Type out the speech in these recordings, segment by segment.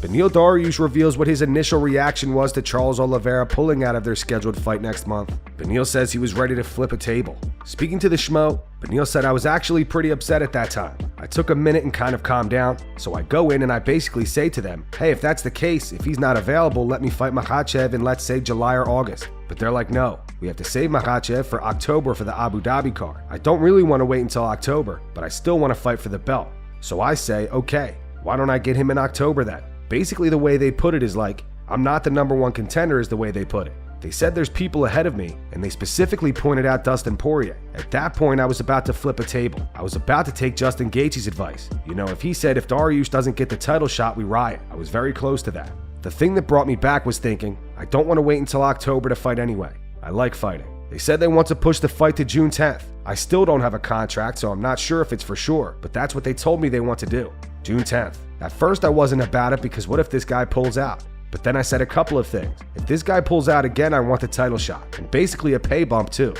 Beneil Dariush reveals what his initial reaction was to Charles Oliveira pulling out of their scheduled fight next month. Beneil says he was ready to flip a table. Speaking to the Schmo, Beneil said, "I was actually pretty upset at that time. I took a minute and kind of calmed down, so I go in and I basically say to them, hey, if that's the case, if he's not available, let me fight Makhachev in, let's say, July or August. But they're like, no, we have to save Makhachev for October for the Abu Dhabi card. I don't really want to wait until October, but I still want to fight for the belt. So I say, okay, why don't I get him in October then?" Basically, the way they put it is like, I'm not the number one contender is the way they put it. They said there's people ahead of me, and they specifically pointed out Dustin Poirier. At that point, I was about to flip a table. I was about to take Justin Gaethje's advice. You know, if he said if Dariush doesn't get the title shot, we riot. I was very close to that. The thing that brought me back was thinking, I don't want to wait until October to fight anyway. I like fighting. They said they want to push the fight to June 10th. I still don't have a contract, so I'm not sure if it's for sure, but that's what they told me they want to do. June 10th. At first, I wasn't about it because what if this guy pulls out? But then I said a couple of things. If this guy pulls out again, I want the title shot, and basically a pay bump too.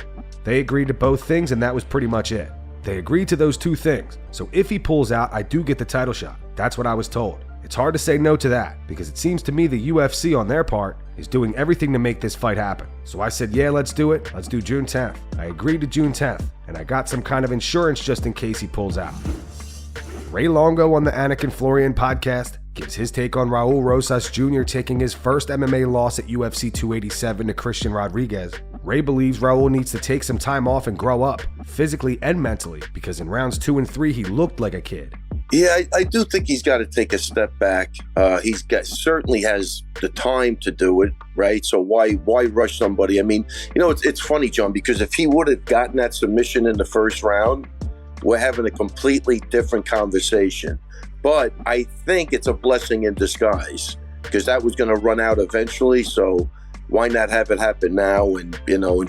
They agreed to both things, and that was pretty much it. They agreed to those two things, so if he pulls out, I do get the title shot. That's what I was told. It's hard to say no to that, because it seems to me the UFC on their part is doing everything to make this fight happen. So I said, yeah, let's do it. Let's do June 10th. I agreed to June 10th, and I got some kind of insurance just in case he pulls out. Ray Longo on the Anakin Florian podcast gives his take on Raul Rosas Jr. taking his first MMA loss at UFC 287 to Christian Rodriguez. Ray believes Raul needs to take some time off and grow up, physically and mentally, because in rounds 2 and 3 he looked like a kid. Yeah, I do think he's got to take a step back. Certainly has the time to do it, right? So why rush somebody? I mean, you know, it's funny, John, because if he would have gotten that submission in the first round, we're having a completely different conversation. But I think it's a blessing in disguise because that was going to run out eventually. So why not have it happen now and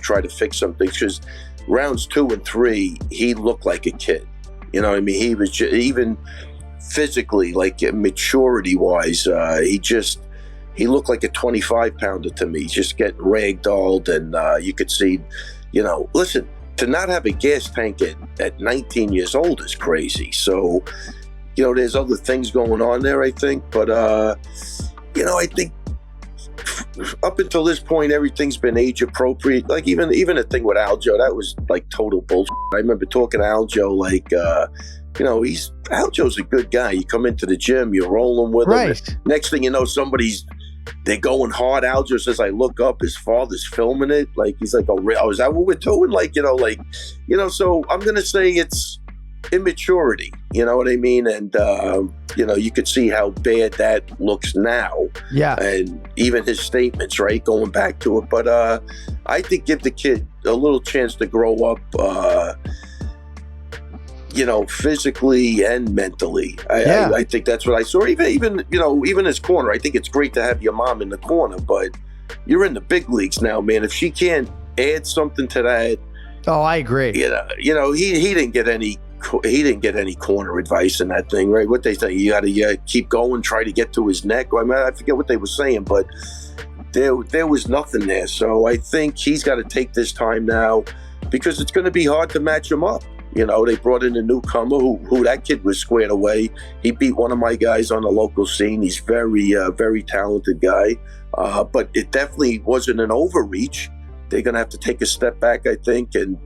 try to fix something? Because rounds 2 and 3, he looked like a kid. You know what I mean? He was just, even physically, like maturity-wise, he looked like a 25-pounder to me, just getting ragdolled. And you could see, listen, to not have a gas tank at 19 years old is crazy. So, there's other things going on there, I think. But, I think up until this point, everything's been age appropriate. Like even the thing with Aljo, that was like total bullshit. I remember talking to Aljo, like, Aljo's a good guy. You come into the gym, you're rolling with him. Next thing you know, they're going hard. Aljo says, I look up, his father's filming it. Like, he's like, oh, is that what we're doing? Like, so I'm going to say it's immaturity, you know what I mean? And, you could see how bad that looks now. Yeah. And even his statements, right, going back to it. But I think give the kid a little chance to grow up, physically and mentally. I think that's what I saw. Even his corner, I think it's great to have your mom in the corner, but you're in the big leagues now, man. If she can't add something to that. Oh, I agree. He didn't get any corner advice in that thing, right? What they say, you got to keep going, try to get to his neck. I forget what they were saying, but there was nothing there. So I think he's got to take this time now because it's going to be hard to match him up. They brought in a newcomer who that kid was squared away. He beat one of my guys on the local scene. He's very, very talented guy. But it definitely wasn't an overreach. They're going to have to take a step back, I think, and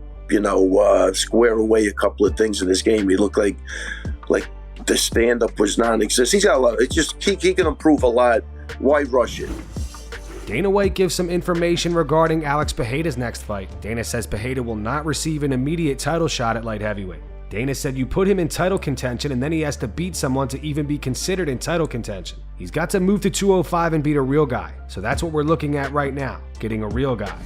square away a couple of things in his game. He looked like the stand-up was non-existent. He's got a lot. It's just he can improve a lot. Why rush it? Dana White gives some information regarding Alex Pereira's next fight. Dana says Pereira will not receive an immediate title shot at light heavyweight. Dana said you put him in title contention and then he has to beat someone to even be considered in title contention. He's got to move to 205 and beat a real guy. So that's what we're looking at right now, getting a real guy.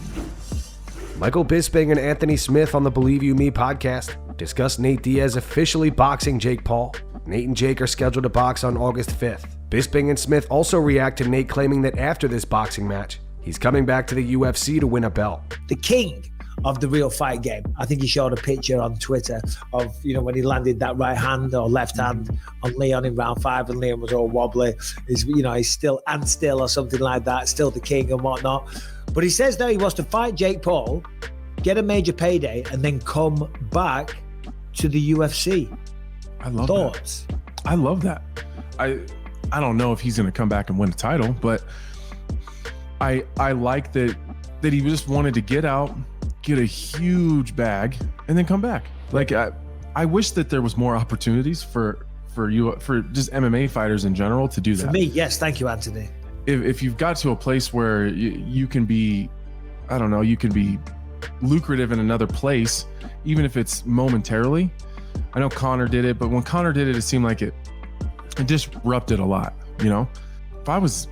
Michael Bisping and Anthony Smith on the Believe You Me podcast discussed Nate Diaz officially boxing Jake Paul. Nate and Jake are scheduled to box on August 5th. Bisping and Smith also react to Nate claiming that after this boxing match, he's coming back to the UFC to win a belt. The king of the real fight game. I think he showed a picture on Twitter of, when he landed that right hand or left hand on Leon in round 5 and Leon was all wobbly. He's still or something like that, still the king and whatnot. But he says that he wants to fight Jake Paul, get a major payday, and then come back to the UFC. I love Thoughts? That. I love that. I don't know if he's going to come back and win the title, but I like that he just wanted to get out, get a huge bag, and then come back. Like I wish that there was more opportunities for just MMA fighters in general to do that. For me, yes. Thank you, Anthony. If you've got to a place where you can be, I don't know, you can be lucrative in another place, even if it's momentarily. I know Conor did it, but when Conor did it, it seemed like it disrupted a lot, you know? If I was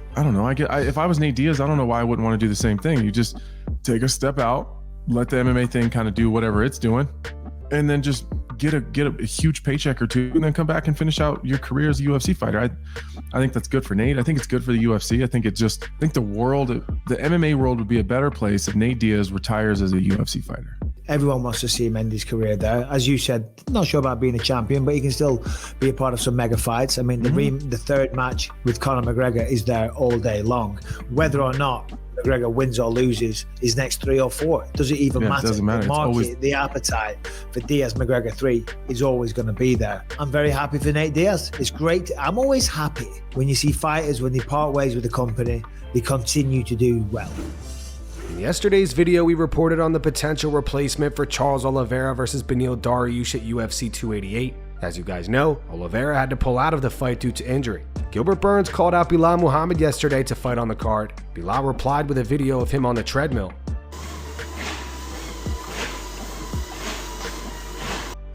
Nate Diaz, I don't know why I wouldn't want to do the same thing. You just take a step out, let the MMA thing kind of do whatever it's doing, and then just get a huge paycheck or two, and then come back and finish out your career as a UFC fighter. I think that's good for Nate. I think it's good for the UFC. I think the MMA world would be a better place if Nate Diaz retires as a UFC fighter. Everyone wants to see him end his career there. As you said, not sure about being a champion, but he can still be a part of some mega fights. I mean, the third match with Conor McGregor is there all day long. Whether or not McGregor wins or loses his next 3 or 4, does it even matter? It doesn't matter. The market, the appetite for Diaz McGregor 3 is always going to be there. I'm very happy for Nate Diaz. It's great. I'm always happy when you see fighters, when they part ways with the company, they continue to do well. In yesterday's video, we reported on the potential replacement for Charles Oliveira versus Beneil Dariush at UFC 288. As you guys know, Oliveira had to pull out of the fight due to injury. Gilbert Burns called out Belal Muhammad yesterday to fight on the card. Belal replied with a video of him on the treadmill.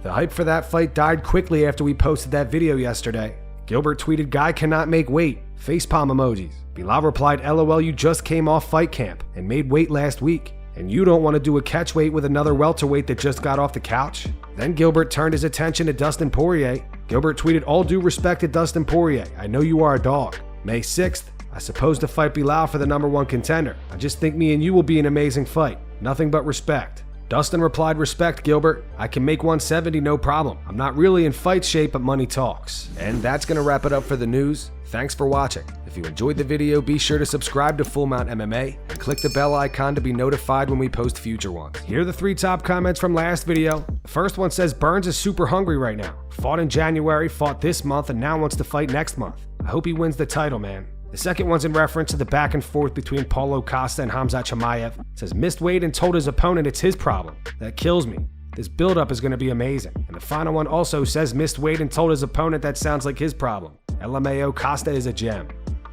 The hype for that fight died quickly after we posted that video yesterday. Gilbert tweeted, "Guy cannot make weight," facepalm emojis. Belal replied, "LOL, you just came off fight camp and made weight last week, and you don't want to do a catch weight with another welterweight that just got off the couch?" Then Gilbert turned his attention to Dustin Poirier. Gilbert tweeted, "All due respect to Dustin Poirier, I know you are a dog. May 6th, I suppose to fight Belal for the #1 contender. I just think me and you will be an amazing fight. Nothing but respect." Dustin replied, "Respect, Gilbert. I can make 170, no problem. I'm not really in fight shape, but money talks." And that's going to wrap it up for the news. Thanks for watching. If you enjoyed the video, be sure to subscribe to Full Mount MMA and click the bell icon to be notified when we post future ones. Here are the 3 top comments from last video. The first one says, "Burns is super hungry right now. Fought in January, fought this month, and now wants to fight next month. I hope he wins the title, man." The second one's in reference to the back and forth between Paulo Costa and Khamzat Chimaev. It says, "Missed weight and told his opponent it's his problem. That kills me. This build-up is going to be amazing." And the final one also says, "Missed weight and told his opponent that sounds like his problem. LMAO Costa is a gem."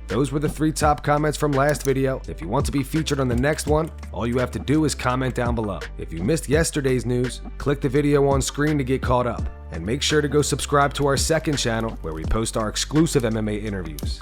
Those were the 3 top comments from last video. If you want to be featured on the next one, all you have to do is comment down below. If you missed yesterday's news, click the video on screen to get caught up. And make sure to go subscribe to our second channel where we post our exclusive MMA interviews.